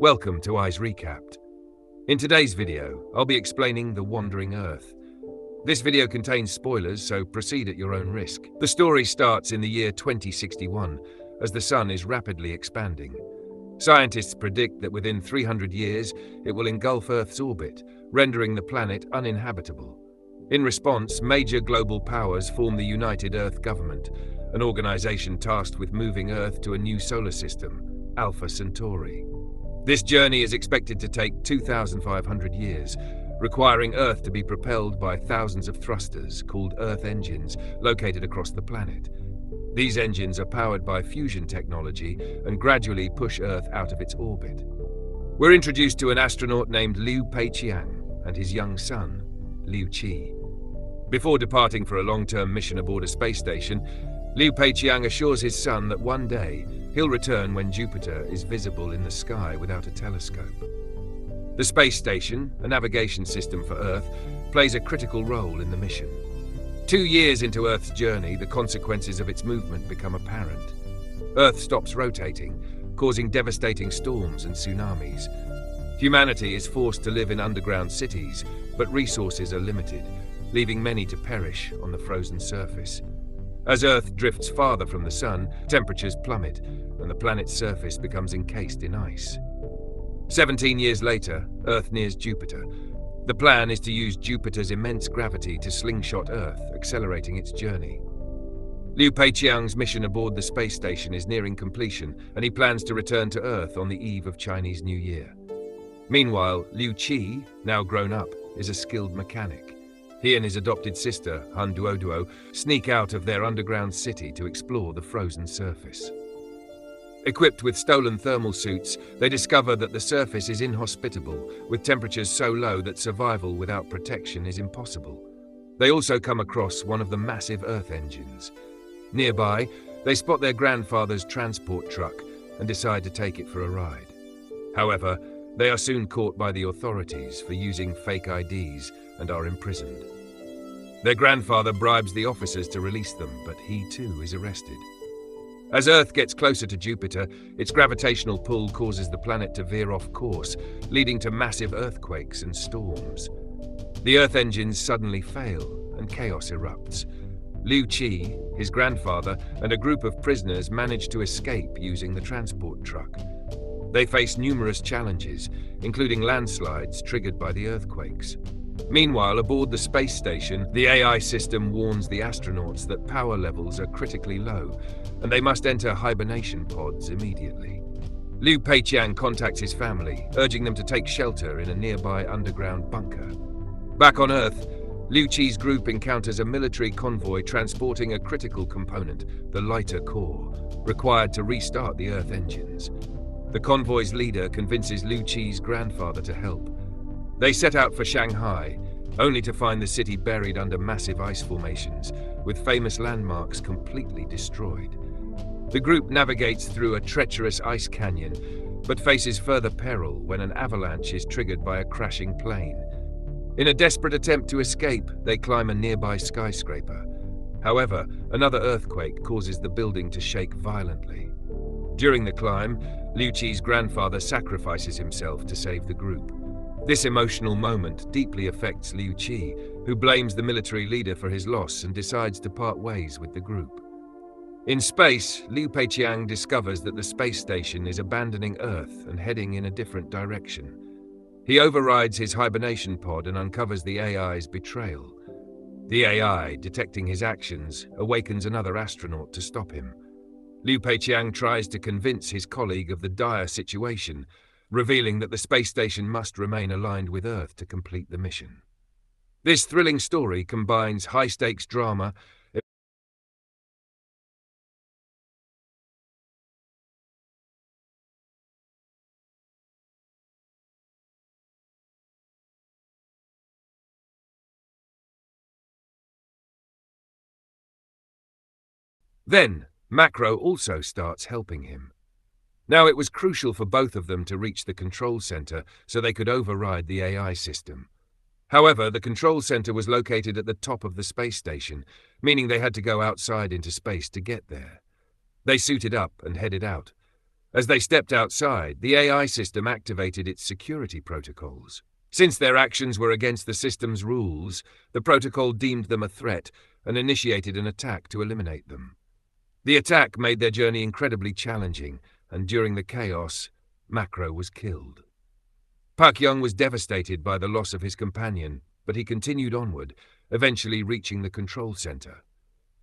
Welcome to Eyes Recapped. In today's video, I'll be explaining The Wandering Earth. This video contains spoilers, so proceed at your own risk. The story starts in the year 2061, as the Sun is rapidly expanding. Scientists predict that within 300 years, it will engulf Earth's orbit, rendering the planet uninhabitable. In response, major global powers form the United Earth Government, an organization tasked with moving Earth to a new solar system, Alpha Centauri. This journey is expected to take 2,500 years, requiring Earth to be propelled by thousands of thrusters, called Earth engines, located across the planet. These engines are powered by fusion technology and gradually push Earth out of its orbit. We're introduced to an astronaut named Liu Peiqiang and his young son, Liu Qi. Before departing for a long-term mission aboard a space station, Liu Peiqiang assures his son that one day he'll return when Jupiter is visible in the sky without a telescope. The space station, a navigation system for Earth, plays a critical role in the mission. 2 years into Earth's journey, the consequences of its movement become apparent. Earth stops rotating, causing devastating storms and tsunamis. Humanity is forced to live in underground cities, but resources are limited, leaving many to perish on the frozen surface. As Earth drifts farther from the Sun, temperatures plummet, and the planet's surface becomes encased in ice. 17 years later, Earth nears Jupiter. The plan is to use Jupiter's immense gravity to slingshot Earth, accelerating its journey. Liu Peiqiang's mission aboard the space station is nearing completion, and he plans to return to Earth on the eve of Chinese New Year. Meanwhile, Liu Qi, now grown up, is a skilled mechanic. He and his adopted sister, Han Duoduo, sneak out of their underground city to explore the frozen surface. Equipped with stolen thermal suits, they discover that the surface is inhospitable, with temperatures so low that survival without protection is impossible. They also come across one of the massive Earth engines. Nearby, they spot their grandfather's transport truck and decide to take it for a ride. However, they are soon caught by the authorities for using fake IDs and are imprisoned. Their grandfather bribes the officers to release them, but he too is arrested. As Earth gets closer to Jupiter, its gravitational pull causes the planet to veer off course, leading to massive earthquakes and storms. The Earth engines suddenly fail, and chaos erupts. Liu Qi, his grandfather, and a group of prisoners manage to escape using the transport truck. They face numerous challenges, including landslides triggered by the earthquakes. Meanwhile, aboard the space station, the AI system warns the astronauts that power levels are critically low, and they must enter hibernation pods immediately. Liu Peiqiang contacts his family, urging them to take shelter in a nearby underground bunker. Back on Earth, Liu Qi's group encounters a military convoy transporting a critical component, the lighter core, required to restart the Earth engines. The convoy's leader convinces Liu Qi's grandfather to help. They set out for Shanghai, only to find the city buried under massive ice formations, with famous landmarks completely destroyed. The group navigates through a treacherous ice canyon, but faces further peril when an avalanche is triggered by a crashing plane. In a desperate attempt to escape, they climb a nearby skyscraper. However, another earthquake causes the building to shake violently. During the climb, Liu Qi's grandfather sacrifices himself to save the group. This emotional moment deeply affects Liu Qi, who blames the military leader for his loss and decides to part ways with the group. In space, Liu Peiqiang discovers that the space station is abandoning Earth and heading in a different direction. He overrides his hibernation pod and uncovers the AI's betrayal. The AI, detecting his actions, awakens another astronaut to stop him. Liu Peiqiang tries to convince his colleague of the dire situation, revealing that the space station must remain aligned with Earth to complete the mission. This thrilling story combines high-stakes drama. Then, Macro also starts helping him. Now it was crucial for both of them to reach the control center so they could override the AI system. However, the control center was located at the top of the space station, meaning they had to go outside into space to get there. They suited up and headed out. As they stepped outside, the AI system activated its security protocols. Since their actions were against the system's rules, the protocol deemed them a threat and initiated an attack to eliminate them. The attack made their journey incredibly challenging, and during the chaos, Macro was killed. Pak Young was devastated by the loss of his companion, but he continued onward, eventually reaching the control center.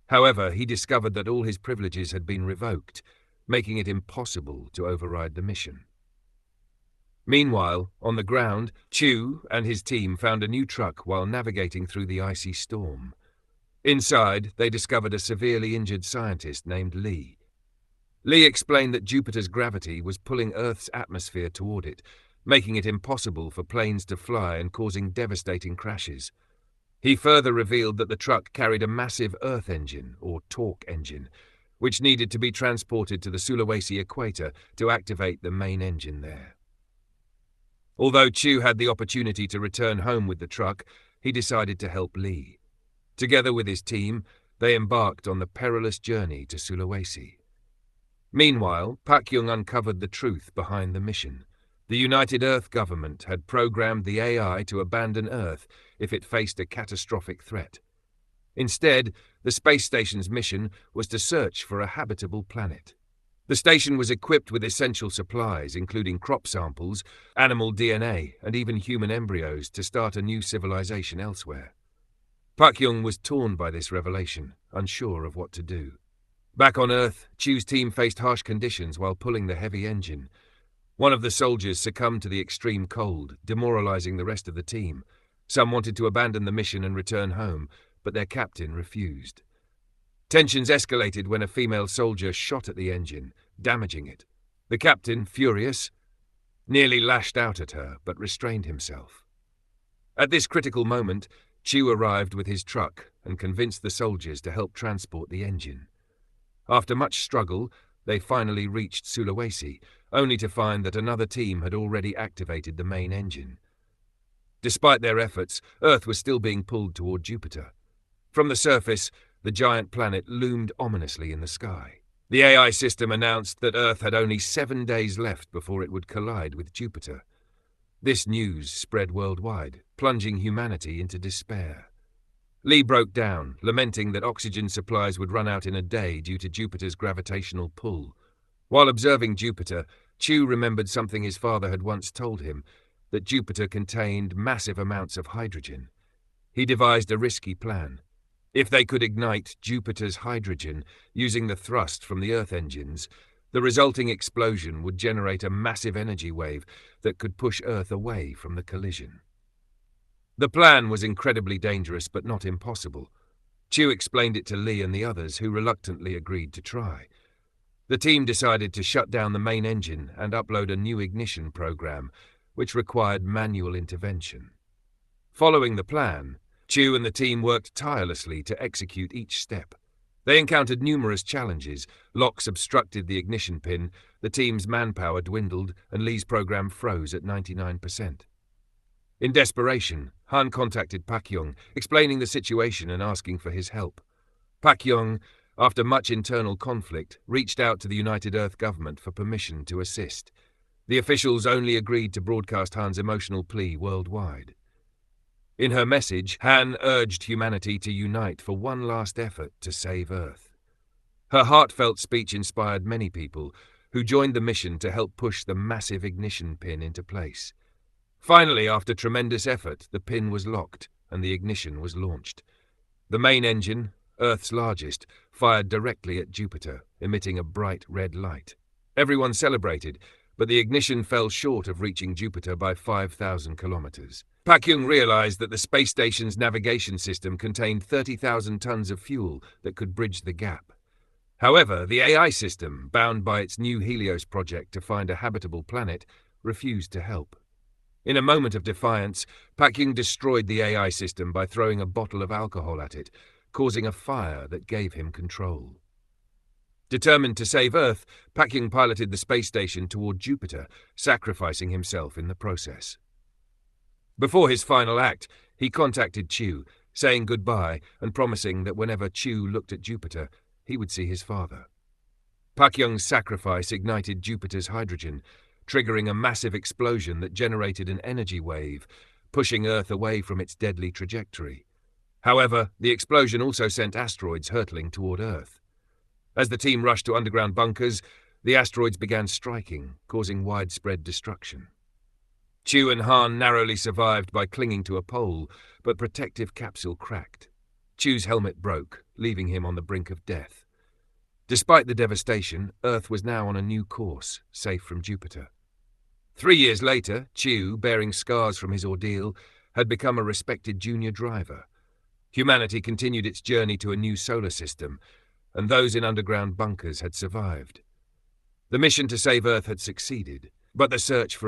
However, he discovered that all his privileges had been revoked, making it impossible to override the mission. Meanwhile, on the ground, Chu and his team found a new truck while navigating through the icy storm. Inside, they discovered a severely injured scientist named Lee. Lee explained that Jupiter's gravity was pulling Earth's atmosphere toward it, making it impossible for planes to fly and causing devastating crashes. He further revealed that the truck carried a massive Earth engine, or torque engine, which needed to be transported to the Sulawesi equator to activate the main engine there. Although Chu had the opportunity to return home with the truck, he decided to help Lee. Together with his team, they embarked on the perilous journey to Sulawesi. Meanwhile, Pak Young uncovered the truth behind the mission. The United Earth government had programmed the AI to abandon Earth if it faced a catastrophic threat. Instead, the space station's mission was to search for a habitable planet. The station was equipped with essential supplies, including crop samples, animal DNA, and even human embryos to start a new civilization elsewhere. Pak Young was torn by this revelation, unsure of what to do. Back on Earth, Chu's team faced harsh conditions while pulling the heavy engine. One of the soldiers succumbed to the extreme cold, demoralizing the rest of the team. Some wanted to abandon the mission and return home, but their captain refused. Tensions escalated when a female soldier shot at the engine, damaging it. The captain, furious, nearly lashed out at her, but restrained himself. At this critical moment, Chu arrived with his truck and convinced the soldiers to help transport the engine. After much struggle, they finally reached Sulawesi, only to find that another team had already activated the main engine. Despite their efforts, Earth was still being pulled toward Jupiter. From the surface, the giant planet loomed ominously in the sky. The AI system announced that Earth had only 7 days left before it would collide with Jupiter. This news spread worldwide, plunging humanity into despair. Lee broke down, lamenting that oxygen supplies would run out in a day due to Jupiter's gravitational pull. While observing Jupiter, Chu remembered something his father had once told him, that Jupiter contained massive amounts of hydrogen. He devised a risky plan. If they could ignite Jupiter's hydrogen using the thrust from the Earth engines, the resulting explosion would generate a massive energy wave that could push Earth away from the collision. The plan was incredibly dangerous but not impossible. Chu explained it to Lee and the others, who reluctantly agreed to try. The team decided to shut down the main engine and upload a new ignition program, which required manual intervention. Following the plan, Chu and the team worked tirelessly to execute each step. They encountered numerous challenges. Locks obstructed the ignition pin, the team's manpower dwindled, and Lee's program froze at 99%. In desperation, Han contacted Pak Young, explaining the situation and asking for his help. Pak Young, after much internal conflict, reached out to the United Earth government for permission to assist. The officials only agreed to broadcast Han's emotional plea worldwide. In her message, Han urged humanity to unite for one last effort to save Earth. Her heartfelt speech inspired many people, who joined the mission to help push the massive ignition pin into place. Finally, after tremendous effort, the pin was locked and the ignition was launched. The main engine, Earth's largest, fired directly at Jupiter, emitting a bright red light. Everyone celebrated, but the ignition fell short of reaching Jupiter by 5,000 kilometers. Pak Young realized that the space station's navigation system contained 30,000 tons of fuel that could bridge the gap. However, the AI system, bound by its new Helios project to find a habitable planet, refused to help. In a moment of defiance, Pak Young destroyed the AI system by throwing a bottle of alcohol at it, causing a fire that gave him control. Determined to save Earth, Pak Young piloted the space station toward Jupiter, sacrificing himself in the process. Before his final act, he contacted Chu, saying goodbye and promising that whenever Chu looked at Jupiter, he would see his father. Pak-young's sacrifice ignited Jupiter's hydrogen, triggering a massive explosion that generated an energy wave, pushing Earth away from its deadly trajectory. However, the explosion also sent asteroids hurtling toward Earth. As the team rushed to underground bunkers, the asteroids began striking, causing widespread destruction. Chew and Han narrowly survived by clinging to a pole, but protective capsule cracked. Chew's helmet broke, leaving him on the brink of death. Despite the devastation, Earth was now on a new course, safe from Jupiter. 3 years later, Chew, bearing scars from his ordeal, had become a respected junior driver. Humanity continued its journey to a new solar system, and those in underground bunkers had survived. The mission to save Earth had succeeded, but the search for a